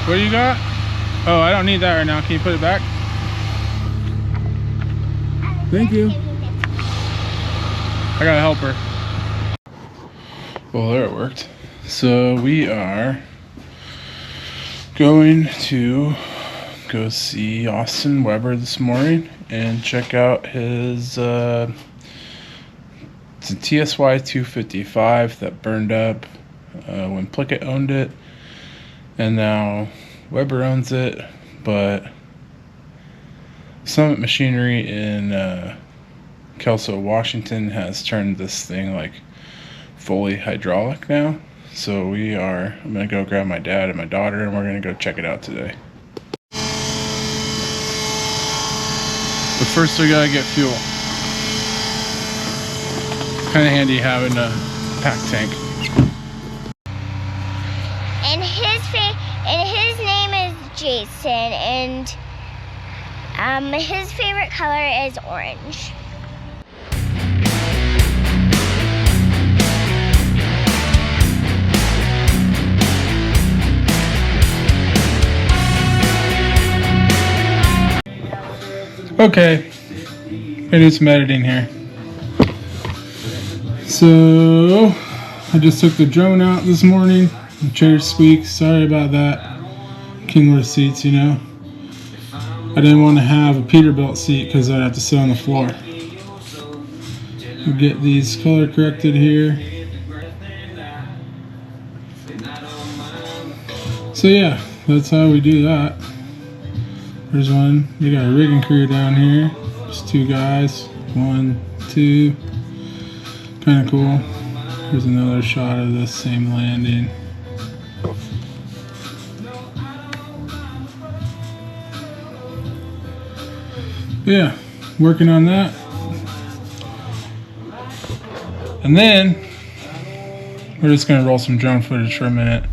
What do you got? Oh, I don't need that right now. Can you put it back? Thank you. I gotta help her. Well, there it worked. So we are going to go see Austin Weber this morning and check out his it's a TSY 255 that burned up when Plickett owned it, and now Weber owns it, but Summit Machinery in Kelso, Washington has turned this thing like fully hydraulic now. So I'm gonna go grab my dad and my daughter and we're gonna go check it out today. But first we gotta get fuel. Kinda handy having a pack tank. And his name is Jason, and his favorite color is orange. Okay, gonna do some editing here. So I just took the drone out this morning. The chair squeaks. Sorry about that. Kingler seats, you know. I didn't want to have a Peterbilt seat because I'd have to sit on the floor. We'll get these color corrected here. So yeah, that's how we do that. There's one. We got a rigging crew down here. Just two guys. 1, 2. Kind of cool. Here's another shot of this same landing. Yeah, working on that. And then we're just gonna roll some drone footage for a minute.